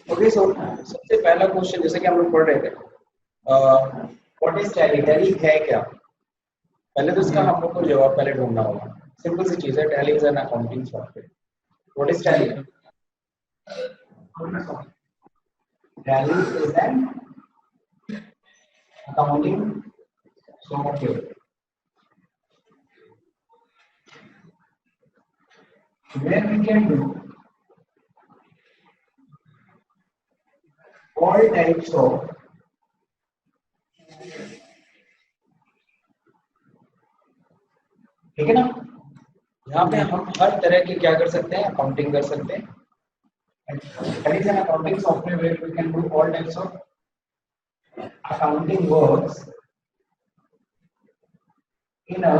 Okay, सो सबसे पहला question जैसे कि हम लोग पढ़ रहे थे, व्हाट इज टैली, टैली है क्या? पहले तो इसका हम लोग को जवाब पहले ढूंढना होगा। सिंपल सी चीज है, Tally is an accounting software. What is जी Tally? Sir. Tally is an accounting software where we can do all types of ठीक है ना, यहाँ पे जी हम हर तरह की क्या कर सकते हैं, अकाउंटिंग कर सकते हैं। That is an accounting software where we can do all types of accounting works in a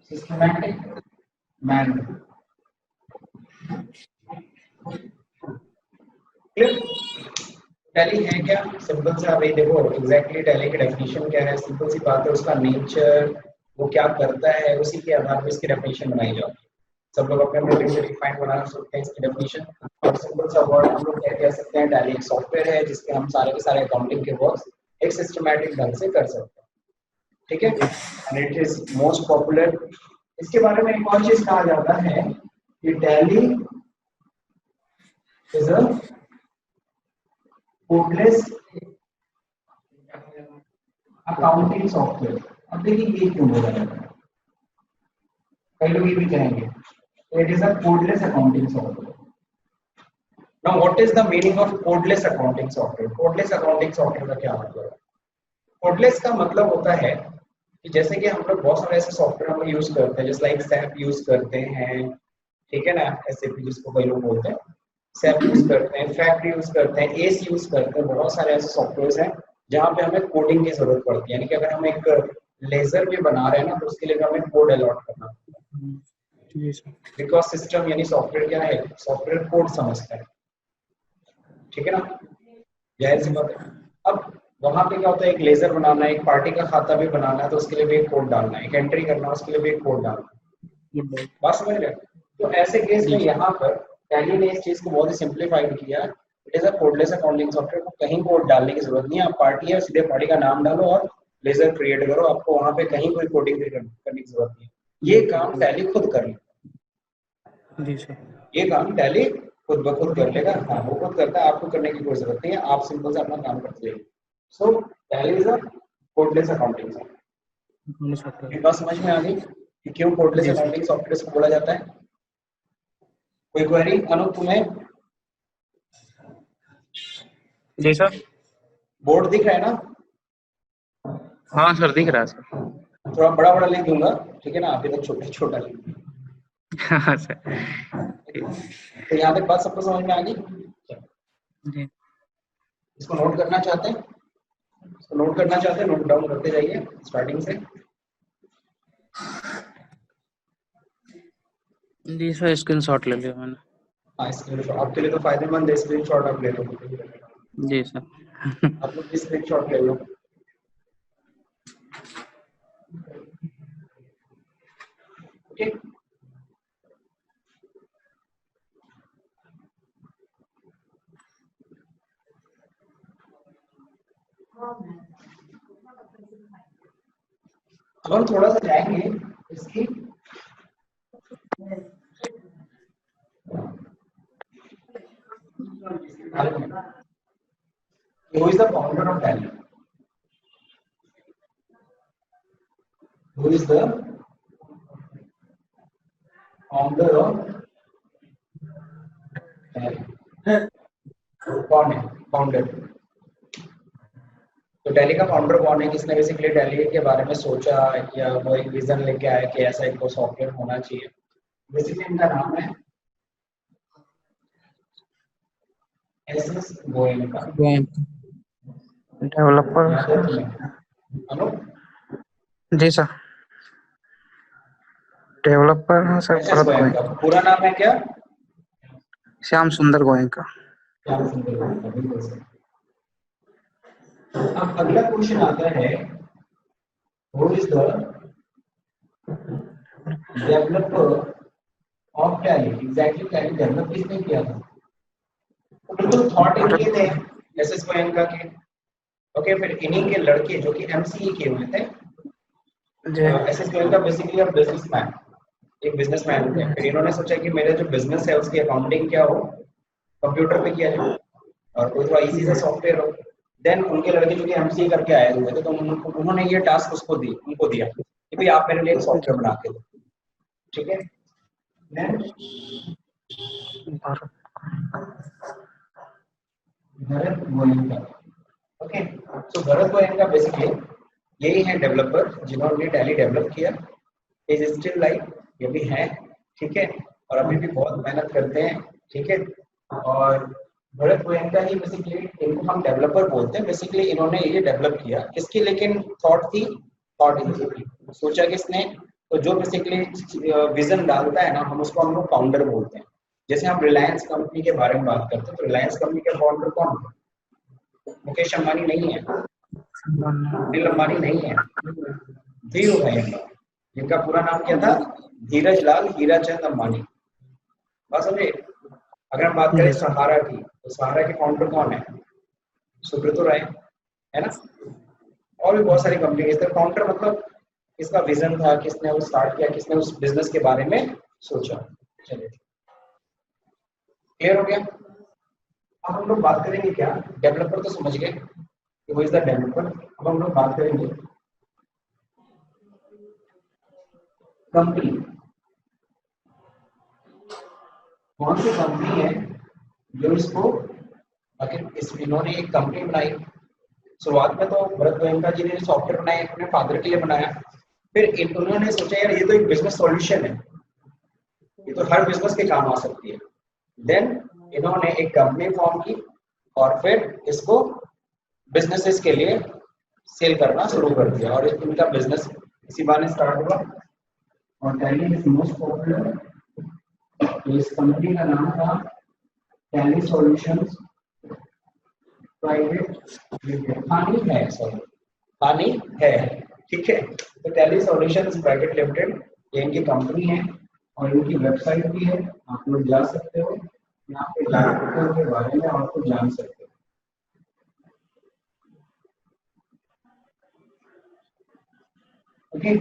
systematic manner. Clear? Tally है क्या? सिंपल सा भाई देखो, एग्जैक्टली टैली की डेफिनेशन क्या है, सिंपल सी बात है, उसका नेचर, वो क्या करता है, उसी के आधार पर इसकी डेफिनेशन बनाई जाती है। सब लोग अपने अपने तरीके से डिफाइन बना सकते हैं इसकी डेफिनेशन। और सिंपल सा वर्ड हम लोग क्या कह सकते हैं, टैली एक सॉफ्टवेयर है जिसके हम सारे के सारे अकाउंटिंग के वर्क्स एक सिस्टमैटिक ढंग से कर सकते हैं। ठीक है, and it is most popular. इसके बारे में एक और चीज कहा जाता है कि tally is a codeless accounting software. अब देखिए ये क्यों बोला जाता है, कई लोग ये भी कहेंगे it is a codeless accounting software. Now what is the meaning of cordless accounting software? Cordless accounting software का क्या मतलब है? कोडलेस का मतलब होता है कि जैसे कि हम लोग बहुत सारे ऐसे सॉफ्टवेयर हम यूज करते हैं, जैसे लाइक सैप यूज करते हैं, ठीक है ना, एसएपी जिसको कई लोग बोलते हैं, सैप यूज करते हैं, फैक्ट यूज करते हैं, एस यूज करते हैं। बहुत सारे ऐसे सॉफ्टवेयर हैं जहाँ पे हमें कोडिंग की जरूरत पड़ती है, यानी कि अगर हम एक लेजर भी बना रहे हैं ना, तो उसके लिए हमें कोड अलॉट करना पड़ता है। जी सर। बिकॉज सिस्टम यानी सॉफ्टवेयर क्या है, सॉफ्टवेयर कोड समझता है, ठीक है ना, जाहिर सी बात है। अब वहां पे क्या होता है, एक लेजर बनाना है, एक पार्टी का खाता भी बनाना है, तो उसके लिए भी एक कोड डालना है, एक एंट्री करना है, उसके लिए भी एक कोड डालना है। बात समझ रहे हैं? तो ऐसे केस में जी यहाँ पर टैली ने इस चीज को बहुत ही सिंप्लीफाइड किया। It is a codeless accounting software, को कहीं कोड डालने की जरूरत नहीं है। आप पार्टी है, सीधे पार्टी का नाम डालो और लेजर क्रिएट करो, आपको वहां पे कहीं कोई कोडिंग करने की जरूरत नहीं है। ये काम टैली खुद कर लेगा। जी सर। ये काम टैली खुद ब खुद कर लेगा। हाँ, वो खुद करता है, आपको करने की कोई जरूरत नहीं है, आप सिंपल से अपना काम करते जाइए। So Tally is a codeless accounting software. ये बात समझ में आ गई कि क्यों कोडलेस जी सर। अकाउंटिंग सॉफ्टवेयर को बोला जाता है? कोई क्वेरी अनु तुम्हें? जी सर। बोर्ड दिख रहा है ना? हाँ सर, दिख रहा है सर। थोड़ा बड़ा बड़ा लिख दूंगा, ठीक है ना, अभी तक छोटा छोटा लिख। हाँ सर। तो यहाँ तक बात सबको समझ में आ गई? जी इसको नोट करना चाहते हैं? इसको नोट करना चाहते हैं, नोट डाउन करते जाइए स्टार्टिंग से। जी सर, स्क्रीन शॉट ले लिया मैंने। हाँ, स्क्रीन शॉट आपके लिए तो फायदेमंद है, स्क्रीन शॉट आप ले लो। जी सर। आप लोग भी स्क्रीन शॉट ले लो। ओके, अब हम थोड़ा सा जाएंगे इसकी who is the founder of Tally? Who is the founder of Tally? कौन है फाउंडर? तो टैली का फाउंडर कौन है, किसने बेसिकली टैली के बारे में सोचा, या वो एक विजन लेके आया कि ऐसा एक सॉफ्टवेयर होना चाहिए? बेसिकली इनका नाम है एस गोयनका। डेवलपर याद है सर। तुम्हें? हेलो, जी सर। डेवलपर हैं सर, एस भरत गोयनका गोयनका। पूरा नाम है क्या? श्याम सुंदर गोयनका। श्याम सुंदर गोयनका, बिल्कुल सही। अब अगला क्वेश्चन आता है, who is the developer of tally, exactly tally develop किसने किया था? तो बिल्कुल थॉट भरत इनके थे एसएस गोयनका के। ओके, फिर इन्हीं के लड़के जो कि एमसीए किए हुए थे, जी एसएस गोयनका बेसिकली अब बिजनेसमैन, एक बिजनेसमैन थे। फिर इन्होंने सोचा कि मेरा जो बिजनेस है उसकी अकाउंटिंग क्या हो, कंप्यूटर पे किया जाए और कोई थोड़ा इजी सा सॉफ्टवेयर हो। देन उनके लड़के जो कि एमसीए करके आए हुए थे, तो उन्होंने ये टास्क उनको दिया कि भाई आप मेरे लिए एक जी सॉफ्टवेयर बना के दो, ठीक है। Then Bharat Bharat Goenka, okay. So Bharat Goenka basically यही है डेवलपर जिन्होंने टैली डेवलप किया। इज स्टिल लाइफ, ये भी है, ठीक है, और अभी भी बहुत मेहनत करते हैं, ठीक है। और भरत गोयनका ही बेसिकली, इनको हम डेवलपर बोलते हैं। बेसिकली इन्होंने ये डेवलप किया, किसकी लेकिन थॉट थी, थॉट इनकी थी, सोचा किसने, तो जो बेसिकली विजन डालता है ना, हम लोग फाउंडर बोलते हैं। जैसे हम रिलायंस कंपनी के बारे में बात करते हैं, तो रिलायंस कंपनी के फाउंडर कौन है? मुकेश अंबानी नहीं है, अनिल अंबानी नहीं है, धीरूभाई अंबानी, जिनका पूरा नाम क्या था, धीरज लाल हीराचंद अंबानी। बात समझे? अगर हम बात करें जी सर सहारा की, तो सहारा के फाउंडर कौन है? सुब्रतो राय, है ना। और भी बहुत सारी कंपनी है। इसका फाउंडर मतलब किसका विजन था, किसने वो स्टार्ट किया, किसने उस बिजनेस के बारे में सोचा। चलिए, क्लियर हो गया। अब हम लोग बात करेंगे क्या, डेवलपर तो समझ गए कि वो इज द डेवलपर। अब हम लोग बात करेंगे कंपनी, कौन सी कंपनी है जो इसको, अगर इन्होंने एक कंपनी बनाई। शुरुआत में तो भरत गोयनका जी ने सॉफ्टवेयर बनाया, अपने फादर के लिए बनाया। फिर उन्होंने सोचा यार ये तो एक बिजनेस सॉल्यूशन है, ये तो हर बिजनेस के काम आ सकती है। देन इन्होंने एक कंपनी फॉर्म की और फिर इसको बिजनेसेस के लिए सेल करना शुरू कर दिया, और इनका बिजनेस इसी बहाने स्टार्ट हुआ। और टैली इज मोस्ट पॉपुलर, तो इस कंपनी का नाम था टैली सॉल्यूशंस प्राइवेट लिमिटेड। पानी है, सॉरी, पानी है, ठीक है। तो टैली सॉल्यूशंस प्राइवेट लिमिटेड ये इनकी कंपनी है, और इनकी वेबसाइट भी है, आप लोग जा सकते हो यहाँ पे, जाकर उनके बारे में आपको जान सकते हो। ओके,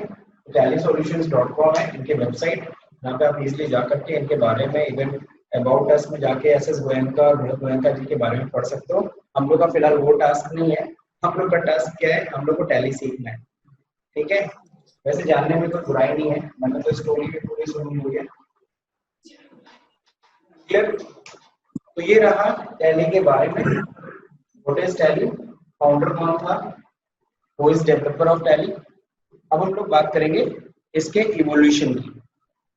tallysolutions.com है इनके वेबसाइट, यहाँ पे आप इजीली जा करके इनके बारे में, इवन अबाउट अस में जाके एसएस गोयनका और भरत गोयनका जी के बारे में पढ़ सकते हो। हम लोग का फिलहाल वो टास्क नहीं है, हम लोग का टास्क क्या है, हम लोग को टैली सीखना है, ठीक है। वैसे जानने में कोई बुराई नहीं है, मैंने तो स्टोरी भी पूरी सुनी हुई है, क्लियर। तो ये रहा टैली के बारे में, व्हाट इज टैली, फाउंडर कौन था, who is developer of tally. अब हम लोग बात करेंगे इसके इवोल्यूशन की,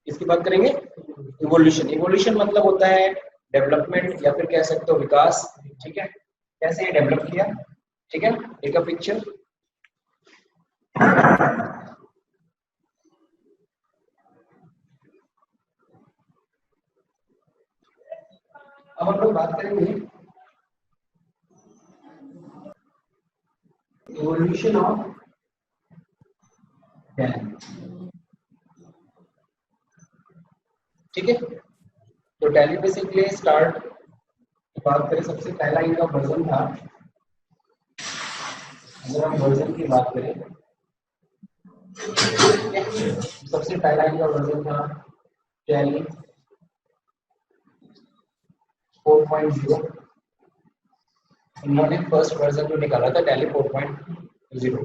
इसकी बात करेंगे इवोल्यूशन। इवोल्यूशन मतलब होता है डेवलपमेंट, या फिर कह सकते हो विकास, ठीक है। कैसे ये डेवलप किया, ठीक है। एक पिक्चर, अब हम लोग बात करेंगे इवोल्यूशन ऑफ टैली, ठीक है। तो टैली बेसिकली स्टार्ट बात करें, सबसे पहला इनका वर्जन था, अगर हम वर्जन की बात करें, सबसे पहला इनका वर्जन था टैली 4.0। इन्होंने फर्स्ट वर्जन जो निकाला था टैली 4.0,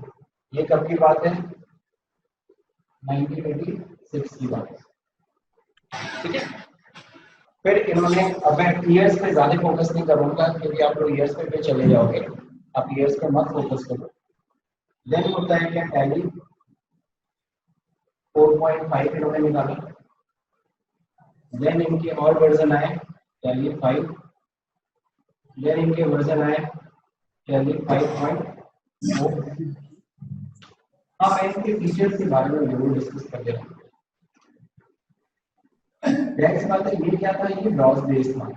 ये कब की बात है, 1986 की बात है, ठीक है। फिर इन्होंने, अब मैं ईयर्स पे ज्यादा फोकस नहीं करूंगा क्योंकि आप लोग ईयर्स पे चले जाओगे, आप ईयर्स पे मत फोकस करो। देन होता है क्या, टैली 4.5 इन्होंने निकाला। देन इनके और वर्जन आए टैली 5, देन इनके वर्जन आए टैली 5.4। हाँ, मैं इनके फीचर्स के बारे में जरूर डिस्कस कर देता हूँ। नेक्स्ट बात है, ये क्या था, ये डॉस बेस्ड था।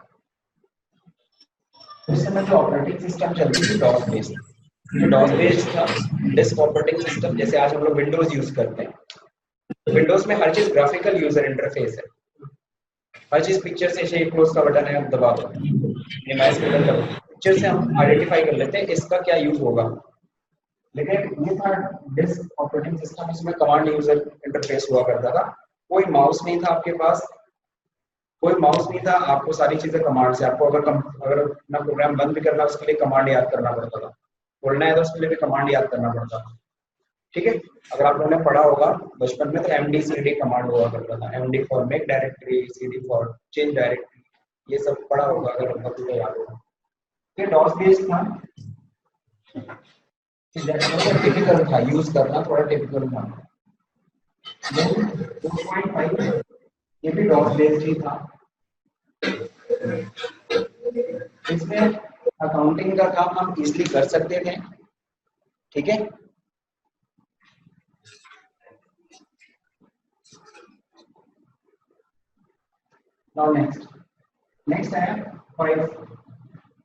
उस समय जो ऑपरेटिंग सिस्टम चलती थी डॉस बेस्ड, ये डॉस बेस्ड था, डिस्क ऑपरेटिंग सिस्टम। जैसे आज हम लोग विंडोज यूज करते हैं, तो विंडोज में हर चीज ग्राफिकल यूजर इंटरफेस है, हर चीज पिक्चर से, शेप क्लोज का बटन है, दबा दो, मिनिमाइज कलर करो, पिक्चर से हम आइडेंटिफाई कर लेते हैं इसका क्या यूज होगा। लेकिन ये था डिस्क ऑपरेटिंग सिस्टम, इसमें कमांड यूजर इंटरफेस हुआ करता था, कोई माउस नहीं था आपके पास, कोई माउस नहीं था, आपको सारी चीजें कमांड से, आपको अगर अपना प्रोग्राम बंद भी करना है उसके लिए कमांड याद करना पड़ता था, खोलना है तो उसके लिए भी कमांड याद करना पड़ता था। ठीक है, अगर आप लोगों ने पढ़ा होगा बचपन में तो MD CD कमांड हुआ करता था, MD for make directory, CD for change directory, ये सब पढ़ा होगा अगर आपको तो याद होगा। ये डॉस बेस्ड था, थोड़ा टिपिकल था, यूज करना थोड़ा टिपिकल था। 2.5 ये भी डॉस बेस्ड ही था, इसमें अकाउंटिंग का काम हम इजीली कर सकते थे। ठीक है, नाउ नेक्स्ट है 5,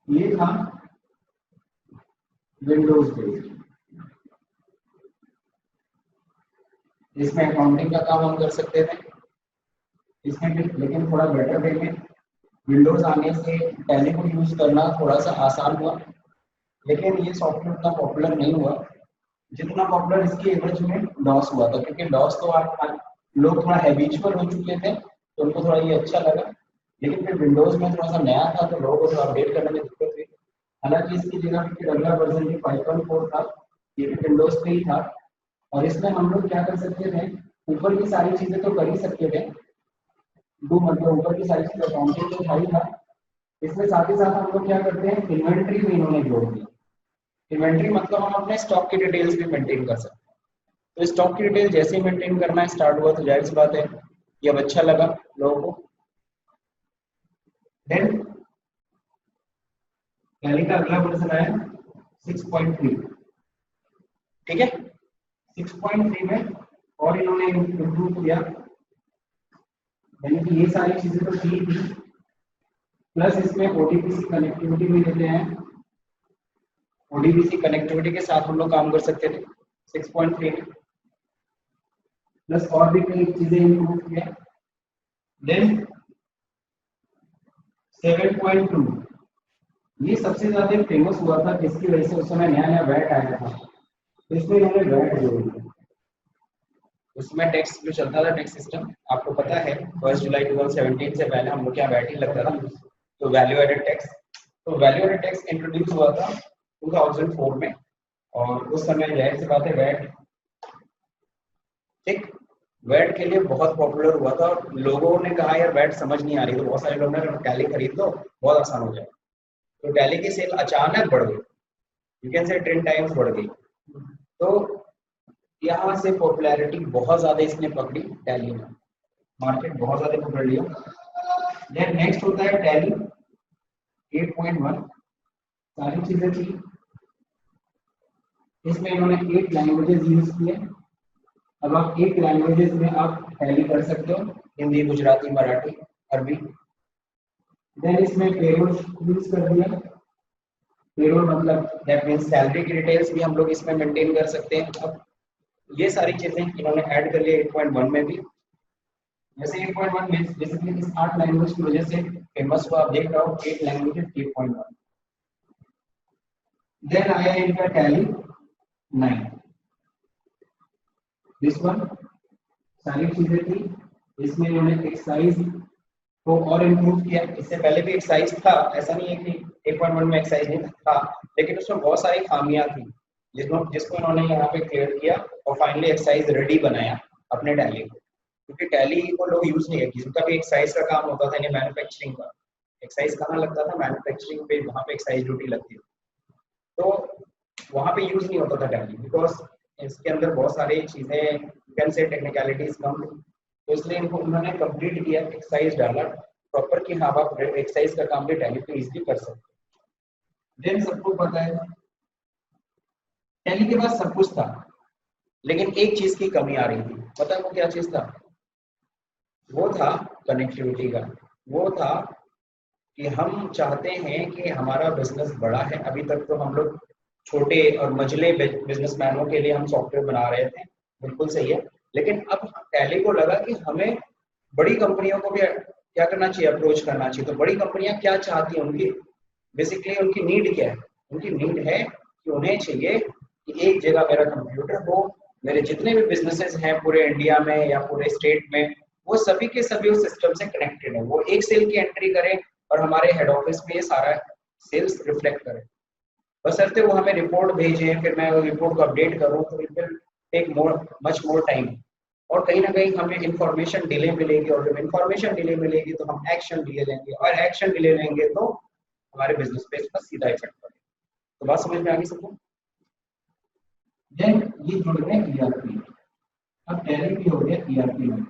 ये था विंडोज बेस्ड, इसमें अकाउंटिंग का काम हम कर सकते थे, इसमें भी लेकिन थोड़ा बेटर वे में विंडोज आने से टैली को यूज करना थोड़ा सा आसान हुआ, लेकिन ये सॉफ्टवेयर उतना पॉपुलर नहीं हुआ जितना पॉपुलर इसकी एवरेज में डॉस हुआ था, क्योंकि डॉस तो आप लोग थोड़ा हैबिचुअल हो चुके थे तो उनको थोड़ा ये अच्छा लगा, लेकिन फिर विंडोज में थोड़ा सा नया था तो लोगों को थोड़ा अपडेट करने में दिक्कत हुई। हालांकि इसकी जगह पे फिर अगला वर्जन भी 5.4 था, ये भी विंडोज पे ही था, और इसमें हम लोग क्या कर सकते थे, ऊपर की सारी चीजें तो कर ही सकते थे, मतलब ऊपर की सारी चीजें अकाउंटिंग तो था ही था, इसमें साथ ही साथ हम लोग क्या करते हैं, इन्वेंट्री भी इन्होंने जोड़ दी। इन्वेंट्री मतलब हम अपने स्टॉक की डिटेल्स भी मेंटेन कर सकते हैं, तो स्टॉक की डिटेल जैसे ही मेंटेन करना स्टार्ट हुआ तो जाहिर सी बात है ये अब अच्छा लगा लोगों को। देन टैली का अगला वर्जन आया 6.3, ठीक है, 6.3 में और इन्होंने इम्प्रूव किया, यानी कि ये सारी चीजें तो थी, प्लस इसमें ODBC कनेक्टिविटी भी देते हैं, ODBC कनेक्टिविटी के साथ हम लोग काम कर सकते थे 6.3 में, प्लस और भी कई चीजें इम्प्रूव किया। देन 7.2 ये सबसे ज्यादा फेमस हुआ था, जिसकी वजह से उस समय नया नया वैट आया था, तो इसमें इन्होंने वैट जोड़ दिया। उसमें टैक्स जो चलता था, टैक्स सिस्टम आपको पता है 1 जुलाई 2017 से पहले हम लोग क्या वैट ही लगता था, तो वैल्यू एडेड टैक्स, तो वैल्यू एडेड टैक्स इंट्रोड्यूस हुआ था 2004 में, और उस समय जाहिर सी बात है वैट, ठीक, वैट के लिए बहुत पॉपुलर हुआ था, और लोगों ने कहा यार वैट समझ नहीं आ रही, तो बहुत सारे लोगों ने टैली खरीद लो बहुत आसान हो जाए, तो टैली की सेल अचानक बढ़ गई, यू कैन से 10 टाइम्स बढ़ गई, तो यहाँ से पॉपुलैरिटी बहुत ज्यादा इसने पकड़ी टैली में, मार्केट बहुत ज्यादा पकड़ लिया। देन नेक्स्ट होता है टैली 8.1, सारी चीजें थी, इसमें इन्होंने 8 लैंग्वेजेस यूज किए, अब आप 8 लैंग्वेजेस में आप टैली कर सकते हो, हिंदी, गुजराती, मराठी, अरबी। देन इसमें पेरोल यूज कर दिया, पेरोल मतलब दैट मींस सैलरी की डिटेल्स भी हम लोग इसमें मेंटेन कर सकते हैं। अब ये सारी चीजें इन्होंने ऐड कर लिया 8.1 में भी, जैसे 8.1 बेसिकली इस 8 लैंग्वेज की वजह से फेमस हुआ, आप देख रहे हो 8 लैंग्वेजेस 8.1। देन आया इनका टैली 9, दिस वन सारी चीजें थी, इसमें इन्होंने एक्साइज को और इम्प्रूव किया, इससे पहले भी एक्साइज था, ऐसा नहीं है कि 8.1 में एक्साइज नहीं था, लेकिन उसमें बहुत सारी खामियां थी जिसको इन्होंने यहाँ पे क्लियर किया, और फाइनली एक्साइज रेडी बनाया अपने टैली को, क्योंकि टैली को लोग यूज नहीं करते, जिनका भी एक्साइज का काम होता था, मैन्युफैक्चरिंग का, एक्साइज कहाँ लगता था, मैन्युफैक्चरिंग पे, वहाँ पे एक्साइज ड्यूटी लगती थी, तो वहाँ पे यूज नहीं होता था टैली, बिकॉज इसके अंदर बहुत सारी चीजें कैन से टेक्निकलिटीज कम थी, तो इसलिए इनको उन्होंने कंप्लीट किया, एक्साइज डाला प्रॉपर कि हाँ आप एक्साइज का काम भी टैली पे इजीली कर सकते। देन सबको पता है टैली के पास सब कुछ था, लेकिन एक चीज की कमी आ रही थी, पता है वो क्या चीज था, वो था कनेक्टिविटी का, वो था कि हम चाहते हैं कि हमारा बिजनेस बड़ा है, अभी तक तो हम लोग छोटे और मझले बिजनेसमैनों के लिए हम सॉफ्टवेयर बना रहे थे, बिल्कुल सही है, लेकिन अब टैली को लगा कि हमें बड़ी कंपनियों को भी क्या करना चाहिए, अप्रोच करना चाहिए। तो बड़ी कंपनियां क्या चाहती हैं, उनकी बेसिकली उनकी नीड क्या है, उनकी नीड है कि उन्हें चाहिए कि एक जगह मेरा कंप्यूटर हो, मेरे जितने भी बिजनेसेस हैं पूरे इंडिया में या पूरे स्टेट में, वो सभी के सभी उस सिस्टम से कनेक्टेड है। वो एक सेल की एंट्री करें और हमारे हेड ऑफिस में ये सारा सेल्स रिफ्लेक्ट करे, बशर्ते वो हमें रिपोर्ट भेजें, फिर मैं रिपोर्ट को अपडेट करूं, तो it will take much more time, और कहीं ना कहीं हमें इंफॉर्मेशन डिले मिलेगी, और जब इंफॉर्मेशन डिले मिलेगी तो हम एक्शन डिले लेंगे, और एक्शन डिले लेंगे तो हमारे बिजनेस पे इसका सीधा इफेक्ट पड़ेगा। तो बात समझ में आ गई सबको? देन ये जुड़ गए ईआरपी। अब टैली भी हो गया ईआरपी में।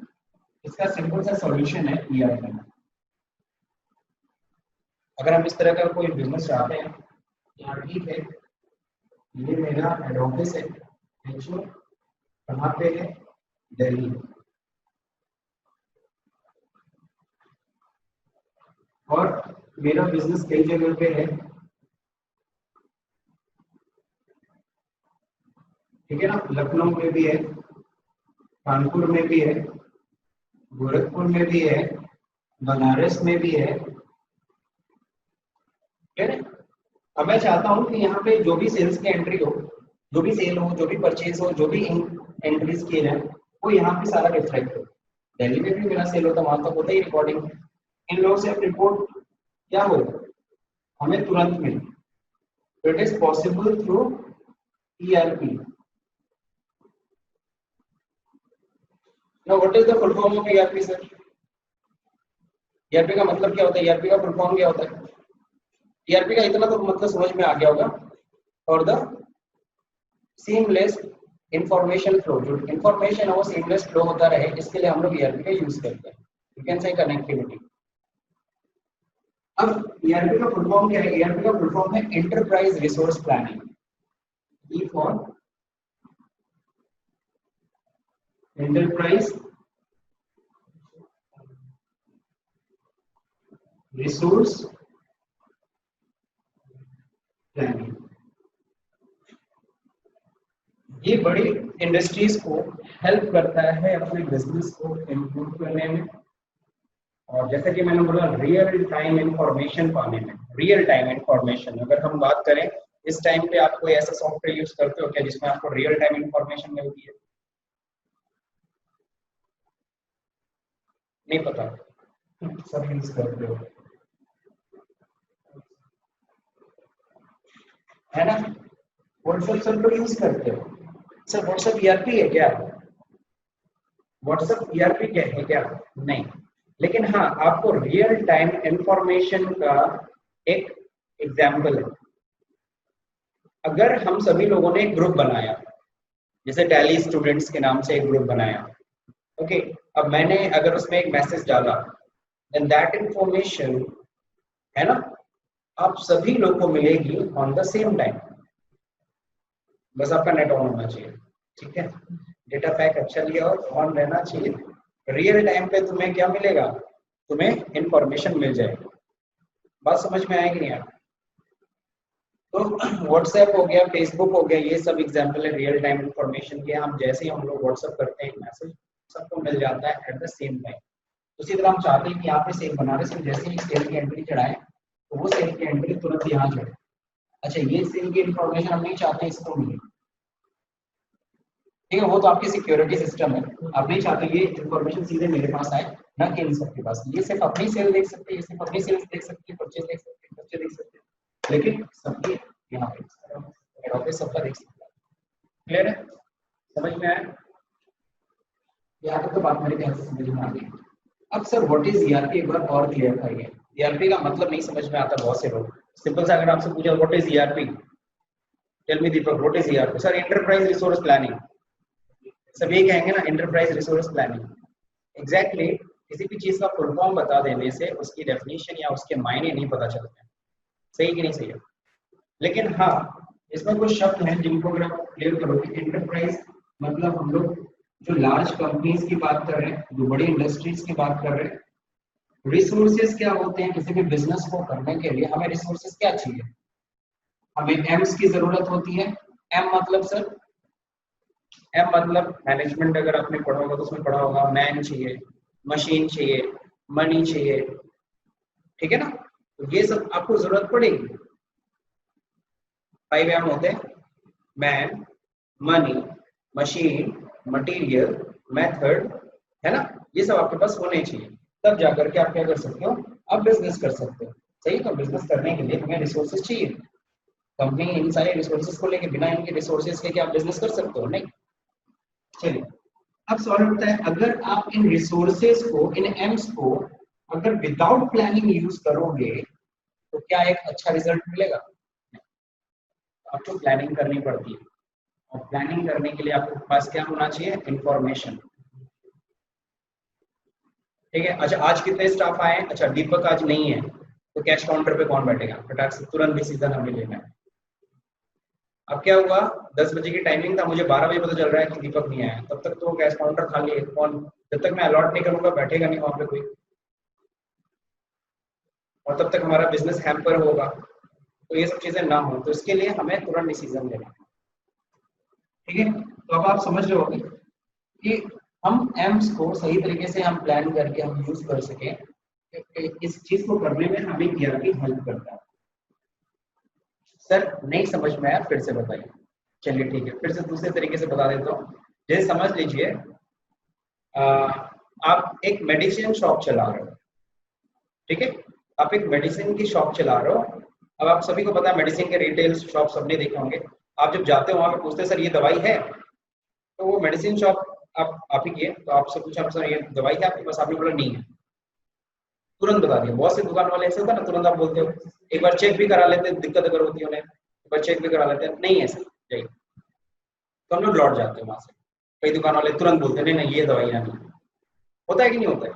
इसका सिंपल सा सॉल्यूशन है ईआरपी में। अगर हम इस तरह का कोई बिजनेस चाहते हैं, यहाँ ठीक है, ये मेरा हेड ऑफिस है, एचओ कहाँ पे है, दिल्ली, और मेरा बिजनेस कई जगह पे है, ठीक है ना, लखनऊ में भी है, कानपुर में भी है, गोरखपुर में भी है, बनारस में भी है, ठीक है। अब मैं चाहता हूँ कि यहाँ पे जो भी सेल्स की एंट्री हो, जो भी सेल हो, जो भी परचेज हो, जो भी एंट्रीज किए जाए, वो यहाँ पे सारा रिफ्लेक्ट हो। दिल्ली में भी मेरा सेल होता, वहां तक होता ही रिकॉर्डिंग। इन लोगों से रिपोर्ट क्या हो, हमें तुरंत मिले। तो it is possible through ERP. Now what is the full form of ERP sir? ERP का मतलब क्या होता है, ईआरपी का फुल फॉर्म क्या होता है? ईआरपी का इतना तो मतलब समझ में आ गया होगा, और द सीमलेस इंफॉर्मेशन फ्लो, जो इंफॉर्मेशन है वो सीमलेस फ्लो होता रहे, इसके लिए हम लोग ईआरपी का यूज करते हैं। यू कैन से कनेक्टिविटी। अब ईआरपी का फुल फॉर्म क्या है? ईआरपी का फुल फॉर्म है enterprise resource planning. E for enterprise resource planning. ये बड़ी इंडस्ट्रीज को हेल्प करता है अपने बिजनेस को इम्प्रूव करने में, और जैसे कि मैंने बोला रियल टाइम इंफॉर्मेशन पाने में। रियल टाइम इंफॉर्मेशन अगर हम बात करें, इस टाइम पे आप कोई ऐसा सॉफ्टवेयर यूज करते हो क्या जिसमें आपको रियल टाइम इंफॉर्मेशन मिलती है? नहीं पता, सब यूज करते हो, है ना? व्हाट्सएप सब लोग यूज करते हो। सर व्हाट्सएप ईआरपी है क्या? व्हाट्सएप ईआरपी क्या है क्या? नहीं, लेकिन हाँ आपको रियल टाइम इंफॉर्मेशन का एक एग्जाम्पल है। अगर हम सभी लोगों ने एक ग्रुप बनाया, जैसे टैली स्टूडेंट्स के नाम से एक ग्रुप बनाया, ओके, अब मैंने अगर उसमें एक मैसेज डाला, देन दैट इंफॉर्मेशन, है ना, आप सभी लोग को मिलेगी ऑन द सेम टाइम। बस आपका नेट ऑन होना चाहिए, ठीक है, डेटा पैक अच्छा लिया और ऑन रहना चाहिए। रियल टाइम पे तुम्हें क्या मिलेगा? तुम्हें इंफॉर्मेशन मिल जाएगी। बात समझ में आएगी नहीं आप? तो व्हाट्सएप हो गया, फेसबुक हो गया, ये सब एग्जांपल है रियल टाइम इंफॉर्मेशन के। हम जैसे ही हम लोग व्हाट्सएप करते हैं मैसेज, सबको मिल जाता है एट द सेम टाइम। उसी तरह हम चाहते हैं कि यहाँ पे सेल बनारस में जैसे ही सेल की एंट्री चढ़ाएं, तो वो सेल की एंट्री तुरंत यहाँ चढ़े। अच्छा, ये सेल की इंफॉर्मेशन हम नहीं चाहते इसको मिले, ठीक है, वो तो आपकी सिक्योरिटी सिस्टम है, आप नहीं चाहते ये इंफॉर्मेशन सीधे मेरे पास आए, ना कि इन सबके पास। ये सिर्फ अपनी सेल देख सकते हैं, ये सिर्फ अपनी सेल्स देख सकते हैं, परचेज देख सकते हैं, खर्चे देख सकते हैं, लेकिन सबके यहाँ पे हेड ऑफिस सबका देख सकता है। क्लियर है? समझ में आया? यहाँ तक तो बात मेरे ख्याल से समझ में आ गई। अब सर व्हाट इज ईआरपी, एक बार और क्लियर करिए। ईआरपी का मतलब नहीं समझ में आता बहुत से लोग। सिंपल सा अगर आपसे पूछा what is ERP, tell me Deepak what is ERP? Sir enterprise resource planning. सभी कहेंगे ना एंटरप्राइज रिसोर्स प्लानिंग। एग्जैक्टली, किसी भी चीज का फुल फॉर्म बता देने से उसकी डेफिनेशन या उसके मायने नहीं पता चलते हैं, सही कि नहीं सही है? लेकिन हाँ, इसमें कुछ शब्द हैं जिनको अगर आप क्लियर करोगे, एंटरप्राइज मतलब हम लोग जो लार्ज कंपनीज की बात कर रहे हैं, जो बड़ी इंडस्ट्रीज की बात कर रहे हैं। रिसोर्सेज क्या होते हैं? किसी भी बिजनेस को करने के लिए हमें रिसोर्सेज क्या चाहिए? हमें एम्स की जरूरत होती है। एम मतलब सर, एम मतलब मैनेजमेंट, अगर आपने पढ़ा होगा तो उसमें पढ़ा होगा, मैन चाहिए, मशीन चाहिए, मनी चाहिए, ठीक है ना। तो ये सब आपको जरूरत पड़ेगी। 5 एम होते हैं, man, money, machine, material, method, है ना। ये सब आपके पास होने चाहिए, तब जाकर के आप क्या कर सकते हो, आप बिजनेस कर सकते हो। सही, तो बिजनेस करने के लिए हमें रिसोर्सेज चाहिए। कंपनी इन सारे रिसोर्सेज को लेके, बिना इनके रिसोर्सेज के क्या आप बिजनेस कर सकते हो? नहीं। चलिए, अब सवाल उठता है, अगर आप इन रिसोर्सेज को, इन एम्स को अगर विदाउट प्लानिंग यूज करोगे तो क्या एक अच्छा रिजल्ट मिलेगा? आपको प्लानिंग करनी पड़ती है, और प्लानिंग करने के लिए आपके पास क्या होना चाहिए? इंफॉर्मेशन। ठीक है, अच्छा आज कितने स्टाफ आए हैं? अच्छा दीपक आज नहीं है, तो कैश काउंटर पे कौन बैठेगा? फटाक से तुरंत डिसीजन हमें लेना है। अब क्या हुआ, 10 बजे की टाइमिंग था, मुझे 12 बजे पता चल रहा है कि दीपक नहीं आया, तब तक तो कैश काउंटर खाली है। कौन, जब तक मैं अलॉट नहीं करूंगा बैठेगा नहीं वहां पे कोई, और तब तक हमारा बिजनेस हैम्पर होगा। तो ये सब चीजें ना हो, तो इसके लिए हमें तुरंत डिसीजन लेना है। ठीक है, तो अब आप समझ रहे होंगे कि हम एम्स को सही तरीके से हम प्लान करके हम यूज कर सके, इस चीज को करने में हमें ERP हेल्प करता है। सर नहीं समझ में आया, फिर से बताइए। चलिए ठीक है, फिर से दूसरे तरीके से बता देता हूँ। जैसे समझ लीजिए, आप एक मेडिसिन शॉप चला रहे हो, ठीक है, आप एक मेडिसिन की शॉप चला रहे हो। अब आप सभी को पता है मेडिसिन के रिटेल शॉप सबने देखे होंगे। आप जब जाते हो वहां पे पूछते हैं सर ये दवाई है, तो वो मेडिसिन शॉप आप ही की है, तो आपसे पूछा सर ये दवाई है आपके पास, आपने बोला नहीं है, तुरंत बता दिया। बहुत से दुकान वाले ऐसे होता है ना, तुरंत आप बोलते हो, एक बार चेक भी करा लेते हैं, दिक्कत अगर होती है उन्हें, एक बार चेक भी करा लेते हैं, नहीं है सर जाइए, तो हम लोग लौट जाते हैं वहां से। कई दुकान वाले तुरंत बोलते हैं नहीं नहीं ये दवाइयाँ नहीं, होता है कि नहीं होता है?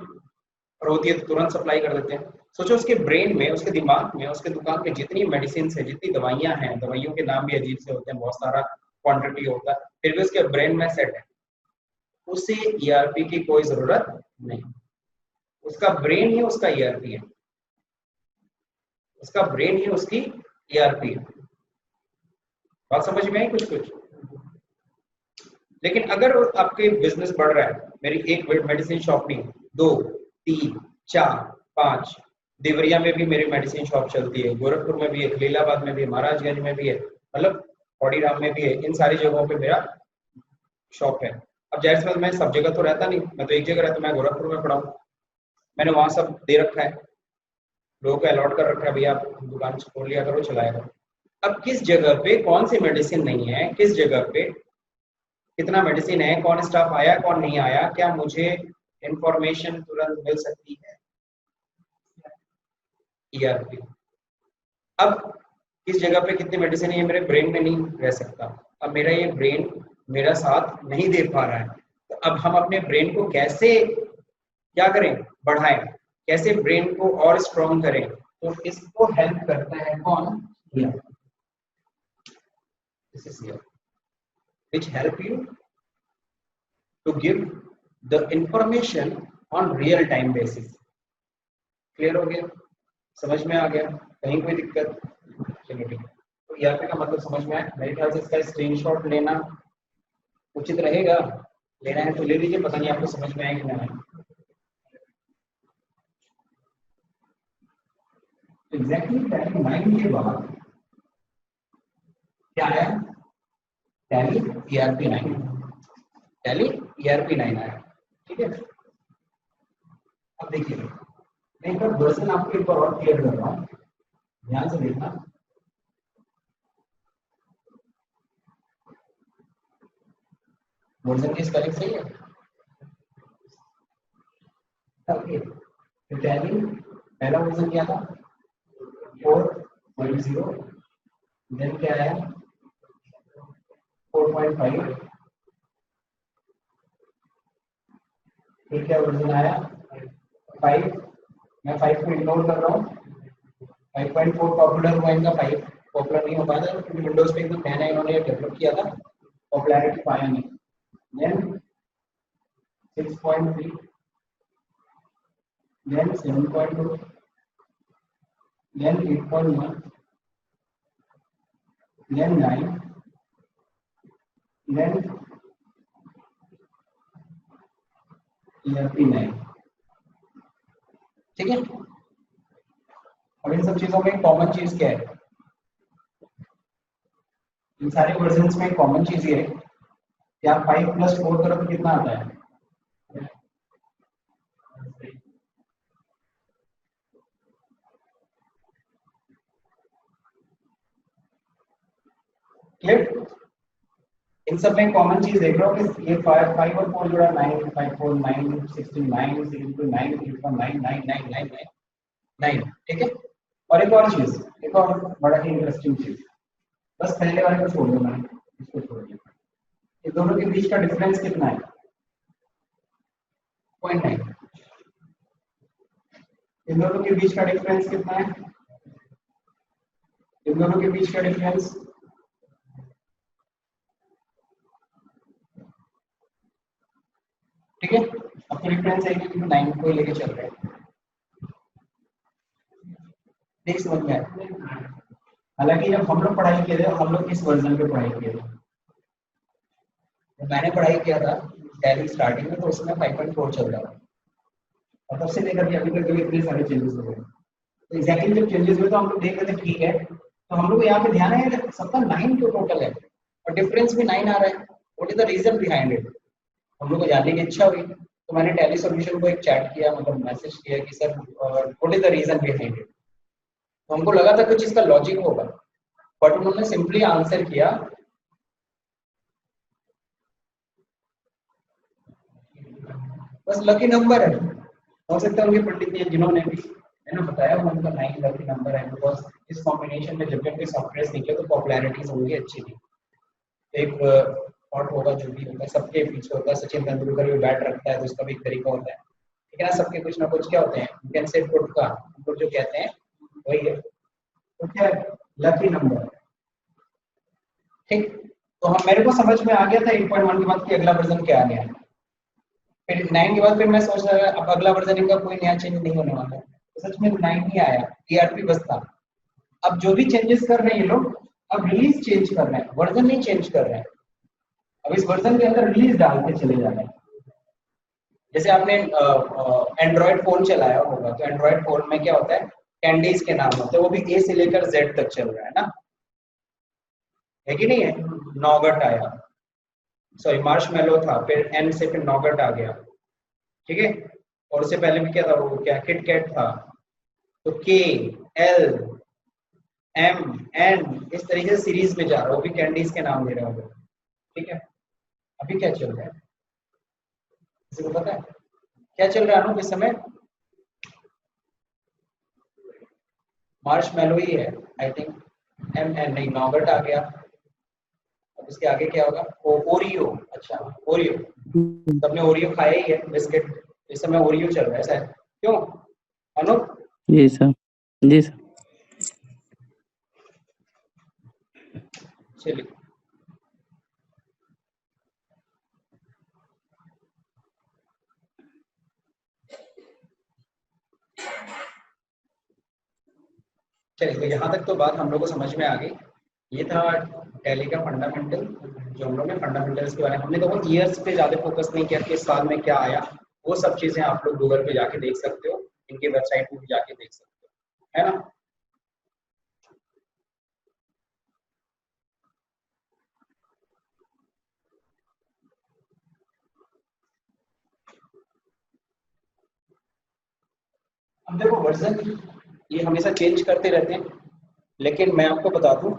और होती है तो तुरंत सप्लाई कर देते हैं। सोचो उसके ब्रेन में, उसके दिमाग में, उसके दुकान में जितनी मेडिसिन है, जितनी दवाइयां हैं, दवाइयों के नाम भी अजीब से होते हैं, बहुत सारा क्वांटिटी होता है, फिर भी उसके ब्रेन में सेट है, उसे ERP की कोई जरूरत नहीं। उसका ब्रेन ही उसका ERP है, उसका ब्रेन ही उसकी ERP है। बात समझ में आई कुछ कुछ? लेकिन अगर आपके बिजनेस बढ़ रहा है, मेरी एक मेडिसिन शॉप नहीं, 2, 3, 4, 5, देवरिया में भी मेरी मेडिसिन शॉप चलती है, गोरखपुर में भी है, खलीलाबाद में भी है, महाराजगंज में भी है, मतलब पौड़ीराम में भी है, इन सारी जगहों पे मेरा शॉप है। अब जाहिर सी बात मैं सब जगह तो रहता नहीं, मैं तो एक जगह रहता, मैं गोरखपुर में पड़ा हूँ, मैंने वहां सब दे रखा है, लोगों को अलॉट कर रखा है, भैया आप दुकान खोल लिया करो, चलाया करो। अब किस जगह पे कौन सी मेडिसिन नहीं है, किस जगह पे कितना मेडिसिन है, कौन स्टाफ आया कौन नहीं आया, क्या मुझे इंफॉर्मेशन तुरंत मिल सकती है? ERP। अब किस जगह पे कितनी मेडिसिन है ये मेरे ब्रेन में नहीं रह सकता, अब मेरा ये ब्रेन मेरा साथ नहीं दे पा रहा है, तो अब हम अपने ब्रेन को कैसे क्या करें, बढ़ाएं, कैसे ब्रेन को और स्ट्रॉन्ग करें, तो इसको हेल्प करता है कौन? ERP। This is here which help you to give the information on real time basis। Clear हो गया? समझ में आ गया? कहीं कोई दिक्कत? चलिए ठीक है, तो ERP का मतलब समझ में आया मेरे ख्याल से। इसका स्क्रीनशॉट लेना उचित रहेगा, लेना है तो ले लीजिए, पता नहीं आपको समझ में आया कि नहीं। एग्जैक्टली टैली 9 के बाद क्या आया? टैली ERP 9, टैली ERP 9 आया, ठीक है। अब देखिए मैं एक बार वर्जन आपको एक बार और क्लियर कर रहा हूँ, ध्यान से देखना। वर्जन की स्पेलिंग सही है? ओके, तो टैली पहला वर्जन क्या था? 4.0, देन क्या आया? 4.5, फिर क्या वर्जन आया? 5, मैं 5 को इग्नोर कर रहा हूँ। 5.4 पॉपुलर हुआ, इनका 5 पॉपुलर नहीं हो पाया था क्योंकि विंडोज पे एकदम नया इन्होंने डेवलप किया था, पॉपुलैरिटी पाया नहीं। Then 6.3, then 7.2, then 8.1, then 9, then ERP 9। ठीक है। और इन सब चीजों में कॉमन चीज क्या है, इन सारे वर्जन्स में कॉमन चीज ये है कि आप 5 + 4 करो तो कितना आता है, क्लियर। इन सब में कॉमन चीज देख रहे हो कि ये 5 और 4 जुड़ा 9, 5 4 9 69 9 9 9 9 9 9, ठीक है। और एक और चीज, एक और बड़ा ही इंटरेस्टिंग चीज, बस पहले वाले को छोड़ दो, मैंने इसको छोड़ दिया, ये दोनों के बीच का डिफरेंस कितना है, 0.9। इन दोनों के बीच का डिफरेंस कितना है, इन दोनों के बीच का डिफरेंस ठीक है। अब डिफरेंस है कि 9 को लेके चल रहे हैं, देख समझ में आया। हालांकि जब हम लोग पढ़ाई किए थे, हम लोग किस वर्जन पे पढ़ाई किए थे, जब मैंने पढ़ाई किया था टैली स्टार्टिंग में, तो उसमें 5.4 चल रहा था, और तब से लेकर के अभी तक इतने सारे चेंजेस हो गए। तो एग्जैक्टली जब चेंजेस हुए तो हम लोग देख रहे थे ठीक है, तो हम लोग को यहाँ पे ध्यान है सबका 9 क्यों टोटल है और डिफरेंस भी 9 आ रहा है, what is the reason behind it. हम लोग को जानने की इच्छा हुई, तो मैंने टैली सॉल्यूशन को एक चैट किया, मतलब मैसेज किया कि sir what is the reason behind it. तो हमको लगा था कुछ इसका लॉजिक होगा, बट उन्होंने सिंपली आंसर किया बस लकी नंबर है। हो सकता है उनके पंडित जी जिन्होंने भी मैंने बताया वो उनका 9 लकी नंबर है, बिकॉज इस कॉम्बिनेशन में जब जब सॉफ्टवेयर निकले तो पॉपुलैरिटीज होंगी अच्छी थी। एक थॉट होगा जो भी होगा, सबके पीछे होता है, सचिन तेंदुलकर भी बैट रखता है तो उसका भी एक तरीका होता है, ठीक है ना। सबके कुछ ना कुछ क्या होते हैं, यू कैन से टोटका, हमको जो कहते हैं वही है, तो क्या लकी नंबर, ठीक। तो हम मेरे को समझ में आ गया था 8.1 के बाद कि अगला वर्जन क्या आ गया है। फिर 9 के बाद फिर मैं सोच रहा था अब अगला वर्जन इनका कोई नया चेंज नहीं होने वाला है, तो सच में 9 ही आया, टीआरपी बस था। अब जो भी चेंजेस कर रहे हैं ये लोग, अब रिलीज चेंज कर रहे हैं, वर्जन नहीं चेंज कर रहे हैं। अब इस वर्जन के अंदर रिलीज डाल के चले जा रहे हैं। जैसे आपने एंड्रॉइड फोन चलाया होगा, तो एंड्रॉइड फोन में क्या होता है, कैंडीज के नाम होते हैं, वो भी ए से लेकर जेड तक चल रहा है ना, है कि नहीं है। नॉगट आया, सॉरी मार्शमैलो था, फिर एन से फिर नॉगट आ गया, ठीक है। और उससे पहले भी क्या था, वो क्या किटकैट था, तो के एल एम एन इस तरीके से सीरीज में जा रहा है, वो भी कैंडीज के नाम दे रहा होगा, ठीक है। अभी क्या चल रहा है, किसी को पता है क्या चल रहा है ना इस समय, मार्शमैलो ही है आई थिंक, एम एन नहीं, नॉगट आ गया। अब इसके आगे क्या होगा, ओरियो, अच्छा ओरियो, सबने ओरियो खाया ही है बिस्किट, इस समय ओरियो चल रहा है शायद, क्यों अनुप। जी सर। जी सर। चलिए चलिए, तो यहाँ तक तो बात हम लोग को समझ में आ गई। ये था टैली का फंडामेंटल, जो हम लोग ने फंडामेंटल्स के बारे में, हमने तो वो ईयर्स पे ज्यादा फोकस नहीं किया कि इस साल में क्या आया, वो सब चीजें आप लोग गूगल पे जाके देख सकते हो, इनके वेबसाइट पे भी जाके देख सकते हो, है ना। अब देखो वर्जन ये हमेशा चेंज करते रहते हैं, लेकिन मैं आपको बता दूं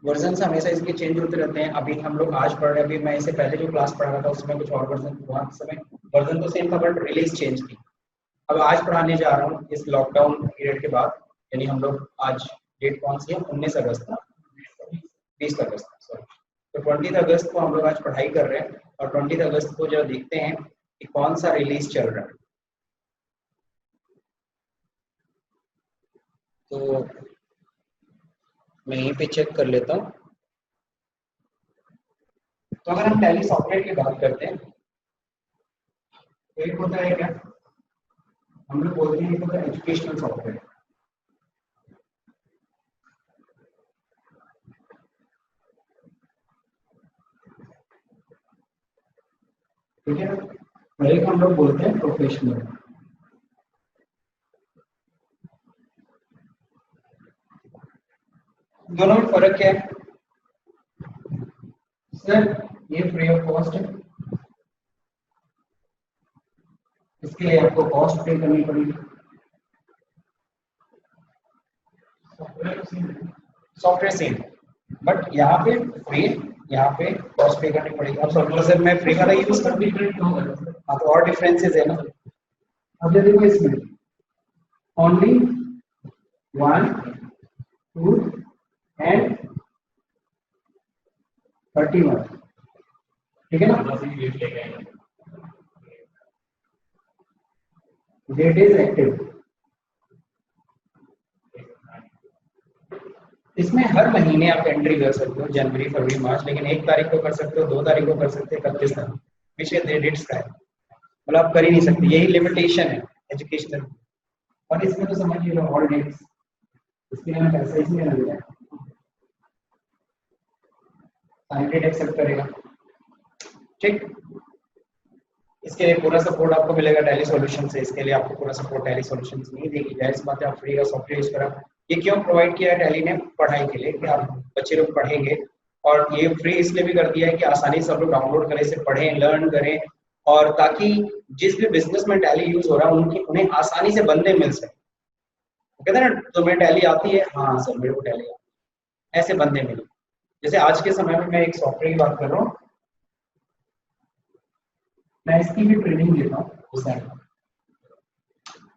वर्जन हमेशा इसके चेंज होते रहते हैं। अभी हम लोग आज पढ़ रहे हैं, अभी मैं इससे पहले जो क्लास पढ़ा रहा था उसमें कुछ और वर्जन, वहाँ समय वर्जन तो सेम था बट रिलीज चेंज थी। अब आज पढ़ाने जा रहा हूँ इस लॉकडाउन पीरियड के बाद, यानी हम लोग आज डेट कौन सी है, 19 अगस्त ना, 20 अगस्त सॉरी, तो 20 अगस्त को हम लोग आज पढ़ाई कर रहे हैं, और 20 अगस्त को जब देखते हैं कि कौन सा रिलीज चल रहा है, तो मैं यहीं पे चेक कर लेता हूँ। तो अगर हम टैली सॉफ्टवेयर की बात करते हैं, तो एक होता है क्या, हम लोग बोलते हैं एक होता है एजुकेशनल सॉफ्टवेयर, ठीक है ना। और एक हम लोग बोलते हैं प्रोफेशनल। दोनों में फर्क क्या है सर? ये फ्री ऑफ कॉस्ट है, इसके लिए आपको कॉस्ट पे करनी पड़ेगी। सॉफ्टवेयर सेम, बट यहाँ पे फ्री, यहाँ पे कॉस्ट पे करनी पड़ेगी। अब सॉफ्टवेयर से मैं फ्री वाला यूज कर डिफरेंट होगा। हाँ, तो और डिफरेंसेस है ना। अब ये देखो इसमें ओनली 1 2 एंड 31, ठीक है ना। डेट इज एक्टिव, इसमें हर महीने आप एंट्री कर सकते हो, जनवरी फरवरी मार्च, लेकिन 1 तारीख को कर सकते हो, 2 तारीख को कर सकते हो, 31 तारीख, पिछले डेट्स का है, मतलब आप कर ही नहीं सकते, यही लिमिटेशन है एजुकेशनल। और इसमें तो समझ लो ऑल डेट्स, इसके लिए पैसा इसमें लग जाए, साइन डेट एक्सेप्ट करेगा, ठीक। इसके लिए पूरा सपोर्ट आपको मिलेगा टैली सॉल्यूशन से, इसके लिए आपको पूरा सपोर्ट टैली सॉल्यूशन नहीं देगी, जाहिर सी बात है, आप फ्री का सॉफ्टवेयर यूज करा। ये क्यों प्रोवाइड किया है टैली ने? पढ़ाई के लिए, कि आप बच्चे लोग पढ़ेंगे, और ये फ्री इसलिए भी कर दिया है कि आसानी से सब लोग डाउनलोड करें, इसे पढ़ें, लर्न करें, और ताकि जिस भी बिजनेस में टैली यूज हो रहा है उन्हें आसानी से बंदे मिल सके। कहते हैं ना, तुम्हें टैली आती है? हाँ सर मेरे को टैली आती है, ऐसे बंदे मिले। जैसे आज के समय में मैं एक सॉफ्टवेयर की बात कर रहा हूँ, मैं इसकी भी ट्रेनिंग देता हूँ,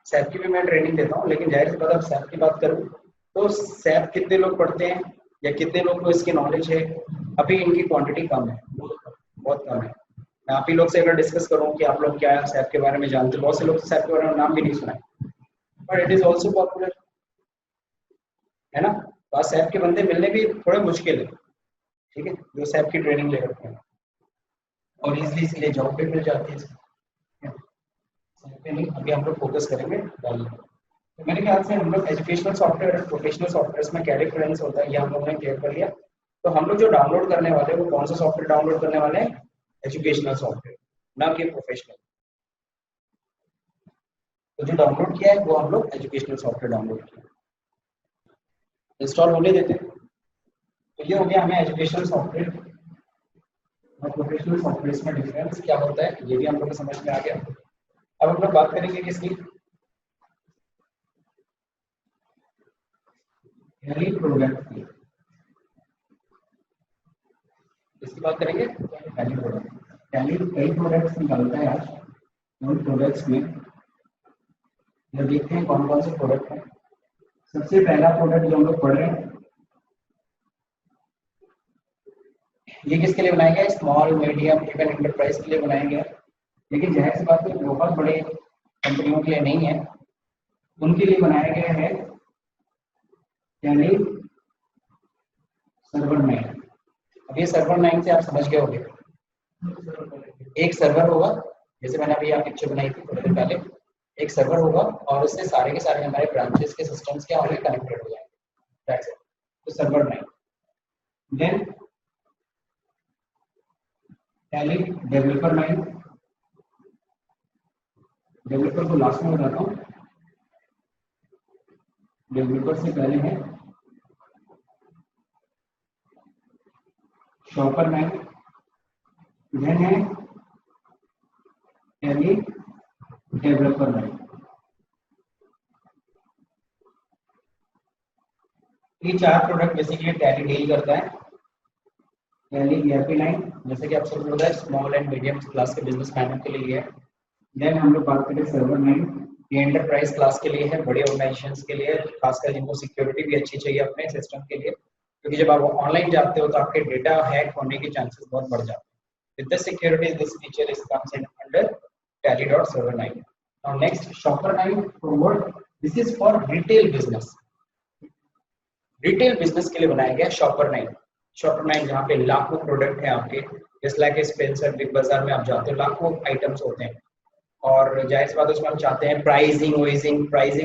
सैप की भी मैं ट्रेनिंग देता हूँ, लेकिन जाहिर सी बात है सैप की बात करूँ तो सैप कितने लोग पढ़ते हैं या कितने लोग को इसकी नॉलेज है? अभी इनकी क्वांटिटी कम है, बहुत कम है। मैं आप ही लोग से अगर डिस्कस करूँ कि आप लोग क्या सैप के बारे में जानते हो, बहुत से लोग सैप के बारे में नाम भी नहीं सुना है, but it is also popular, है ना। तो आज सैप के बंदे मिलने भी थोड़े मुश्किल है, ठीक है, जो सैप की ट्रेनिंग ले रखते हैं, और इजिली इसलिए जॉब भी मिल जाती है। नहीं, अभी हम लोग फोकस करेंगे डालने। तो मेरे ख्याल से हम लोग एजुकेशनल सॉफ्टवेयर और प्रोफेशनल सॉफ्टवेयर में क्या डिफरेंस होता है ये हम लोगों ने क्लियर कर लिया। तो हम लोग जो डाउनलोड करने वाले हैं वो कौन सा सॉफ्टवेयर डाउनलोड करने वाले हैं? एजुकेशनल सॉफ्टवेयर, ना कि प्रोफेशनल। तो जो डाउनलोड किया है वो हम लोग एजुकेशनल सॉफ्टवेयर डाउनलोड किया, इंस्टॉल होने देते हैं। तो ये हो गया हमें एजुकेशनल सॉफ्टवेयर और प्रोफेशनल सॉफ्टवेयर में डिफरेंस क्या होता है, ये भी हम लोग को समझ में आ गया। अब हम लोग बात करेंगे किसकी? टैली प्रोडक्ट की, इसकी बात करेंगे। टैली प्रोडक्ट, टैली कई प्रोडक्ट्स निकालता है आज, उन प्रोडक्ट्स में जो देखते हैं कौन कौन से प्रोडक्ट हैं। सबसे पहला प्रोडक्ट जो हम लोग पढ़ रहे हैं, ये किसके लिए बनाया गया? स्मॉल मीडियम इवन एंटरप्राइज के लिए बनाया गया, लेकिन जाहिर सी बात है बहुत बड़े कंपनियों के लिए नहीं है, उनके लिए बनाया गया है टैली सर्वर 9। अब ये सर्वर 9 से आप समझ गए होंगे, एक सर्वर होगा, जैसे मैंने अभी यहाँ पिक्चर बनाई थी थोड़ी देर पहले, एक सर्वर होगा और उससे सारे के सारे हमारे ब्रांचेस के सिस्टम्स क्या होंगे? कनेक्टेड हो जाएंगे, दैट्स इट। तो server 9, then Tally developer 9, developer को लास्ट में बताता हूँ, डेवलपर से पहले है शॉपर 9, देन है टैली डेवलपर 9। ये चार प्रोडक्ट बेसिकली टैली डील करता है। टैली ERP 9 जैसे कि आप सब लोग स्मॉल एंड मीडियम क्लास के बिजनेसमैनों के लिए है। देन हम लोग बात करें सर्वर 9, ये एंटरप्राइज क्लास के लिए है, बड़े ऑर्गेनाइजेशंस के लिए, खासकर जिनको सिक्योरिटी भी अच्छी चाहिए अपने सिस्टम के लिए, क्योंकि जब आप ऑनलाइन जाते हो तो आपके डेटा हैक होने के चांसेस बहुत बढ़ जाते हैं। With the security this feature is comes in under tally.server 9. Now next shopper 9 forward, this is for retail business, retail business के लिए बनाया गया शॉपर 9। शॉपर 9 जहाँ पे लाखों प्रोडक्ट है आपके, जैसे लाइक स्पेंसर बिग बाजार में आप जाते हो, लाखों आइटम्स होते हैं, और जाहिर सी बात उसमें हम चाहते हैं प्राइसिंग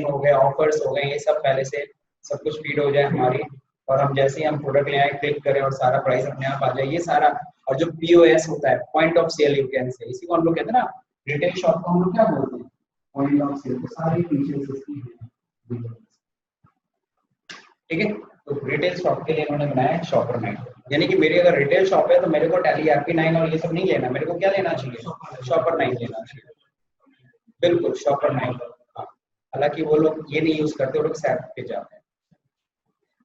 हो गया, ऑफर्स हो गए, ये सब पहले से सब कुछ फीड हो जाए हमारी, और हम जैसे ही हम प्रोडक्ट ले आए क्लिक करें और सारा प्राइस अपने आप आ जाए, ये सारा। और जो POS होता है, point of sale you can say, इसी को हम लोग कहते हैं ना रिटेल शॉप को हम लोग क्या बोलते हैं, पॉइंट ऑफ सेल, सारी फीचर्स इसकी हैं। ठीक है, तो रिटेल शॉप के लिए इन्होंने बनाया है शॉपर 9। यानी कि मेरी अगर रिटेल शॉप है तो मेरे को टैली RP9 और ये सब नहीं लेना, मेरे को क्या लेना चाहिए, शॉपर 9 लेना चाहिए। बिल्कुल शॉपर 9। हाँ, हालांकि वो लोग ये नहीं यूज करते, वो लोग सैप पे जाते हैं,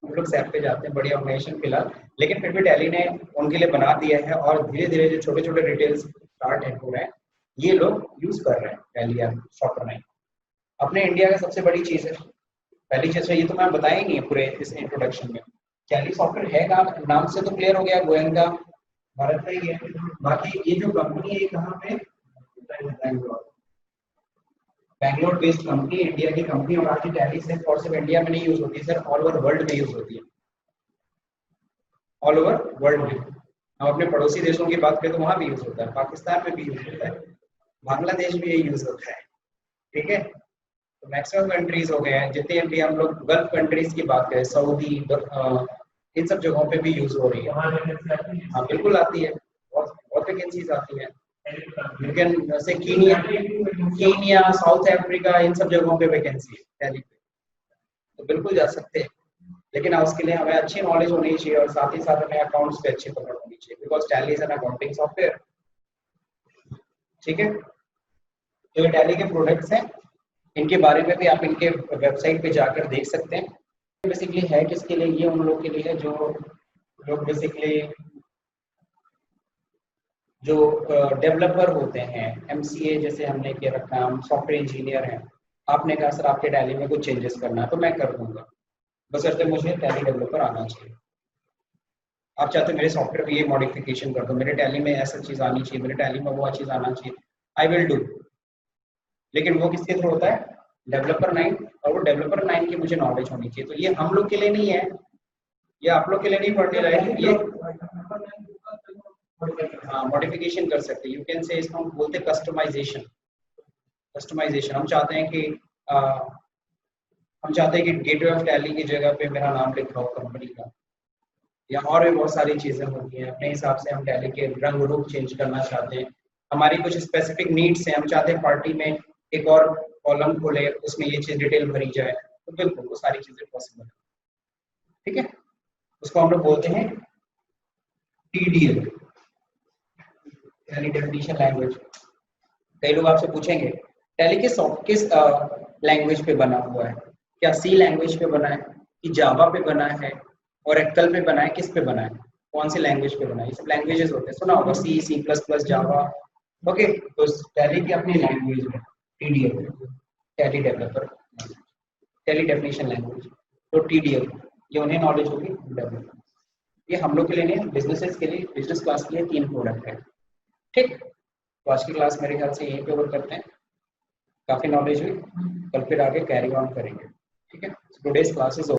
हम लोग सैप पे जाते हैं, बढ़िया ऑर्गेनाइजेशन फिलहाल, लेकिन फिर भी टैली ने उनके लिए बना दिया है और धीरे धीरे जो छोटे छोटे रिटेल स्टार्ट हो रहे हैं ये लोग यूज कर रहे हैं टैली शॉपर 9। अपने इंडिया का सबसे बड़ी चीज है, पहली चीज है, ये तो मैं बताया ही नहीं है पूरे इस इंट्रोडक्शन में, टैली सॉफ्टवेयर है कहाँ, नाम से तो क्लियर हो गया, गोयनका भारत का ही है। बाकी ये जो कंपनी है कहाँ पे, बैंगलोर बेस्ड कंपनी, इंडिया की कंपनी, और आज टैली सिर्फ और सिर्फ इंडिया में नहीं यूज होती है सर, ऑल ओवर वर्ल्ड में यूज होती है, ऑल ओवर वर्ल्ड में। हम अपने पड़ोसी देशों की बात करें तो वहां भी यूज होता है, पाकिस्तान में भी यूज होता है, बांग्लादेश भी ये यूज होता है। ठीक है, तो मैक्सिमम कंट्रीज हो गए हैं जितने भी, हम लोग गल्फ कंट्रीज की बात करें, सऊदी, इन सब जगहों पे भी यूज हो रही है। हाँ बिल्कुल आती है, बहुत बहुत वैकेंसीज आती है, लेकिन जैसे कीनिया, साउथ अफ्रीका, इन सब जगहों पे वैकेंसी है टैली पे, तो बिल्कुल जा सकते हैं। लेकिन उसके लिए हमें अच्छी नॉलेज होनी चाहिए और साथ ही साथ हमें अकाउंट्स पे अच्छी पकड़ होनी चाहिए, because tally is an accounting software. ठीक है, तो ये टैली के प्रोडक्ट्स हैं, इनके बारे में भी आप इनके वेबसाइट पे जाकर देख सकते हैं। बेसिकली है किसके लिए, ये उन लोगों के लिए है जो लोग बेसिकली जो डेवलपर होते हैं, MCA जैसे हमने किया रखा है, हम सॉफ्टवेयर इंजीनियर हैं, आपने कहा सर आपके टैली में कुछ चेंजेस करना है तो मैं कर दूंगा, बशर्ते मुझे टैली डेवलपर आना चाहिए। आप चाहते हो मेरे सॉफ्टवेयर में ये मॉडिफिकेशन कर दो, मेरे टैली में ऐसा चीज आनी चाहिए, मेरे टैली में वो चीज आना चाहिए, आई विल डू। लेकिन वो किसके थ्रू होता है, डेवलपर 9, और वो डेवलपर 9 की मुझे नॉलेज होनी चाहिए। तो ये हम लोग के लिए नहीं है, ये आप लोग के लिए नहीं पढ़ने लायक, ये हाँ मॉडिफिकेशन कर सकते हैं, यू कैन से इसको हम बोलते हैं कस्टमाइजेशन। कस्टमाइजेशन हम चाहते हैं कि हम चाहते हैं कि गेटवे ऑफ टैली की जगह पे मेरा नाम लिखा हो कंपनी का, या और भी बहुत सारी चीजें होती हैं, अपने हिसाब से हम टैली के रंग रूप चेंज करना चाहते हैं, हमारी कुछ स्पेसिफिक नीड्स हैं, हम चाहते हैं पार्टी में एक और कॉलम खोले उसमें ये चीज डिटेल भरी जाए, तो बिल्कुल वो सारी चीजें पॉसिबल है। ठीक है, उसको हम लोग बोलते हैं TDL, टैली डेफिनेशन लैंग्वेज। कई लोग आपसे पूछेंगे टैली किस लैंग्वेज पे बना हुआ है, क्या C लैंग्वेज पे बना है कि जावा पे बना है और एक्सेल पे बना है, किस पे बना है, कौन सी लैंग्वेज पे बना है, ये सब लैंग्वेजेस होते हैं, सुना होगा C++, जावा। ओके, तो टैली की अपनी लैंग्वेज है TDL, tally developer, tally definition language, तो TDL ये उन्हें नॉलेज होगी डेवलपर। ये हम लोग के लिए नहीं, बिजनेसेस के लिए, बिजनेस क्लास के लिए 3 प्रोडक्ट है। ठीक, तो आज की क्लास मेरे ख्याल से यहीं पे ओवर करते हैं, काफी नॉलेज हुई, कल फिर आगे कैरी ऑन करेंगे। ठीक है, टुडेज क्लास इज